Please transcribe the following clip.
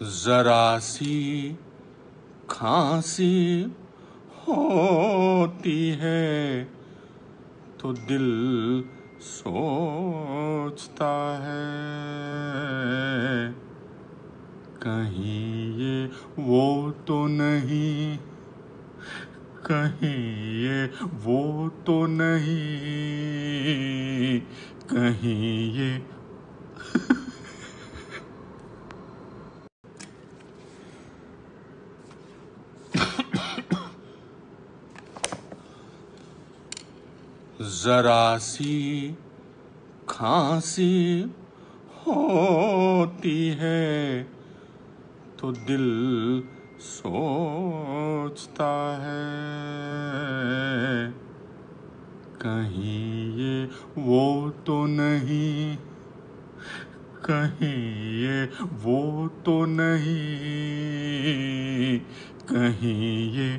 जरा सी खांसी होती है तो दिल सोचता है कहीं ये वो तो नहीं, कहीं ये वो तो नहीं, कहीं ये जरा सी खांसी होती है तो दिल सोचता है कहीं ये वो तो नहीं, कहीं ये वो तो नहीं, कहीं ये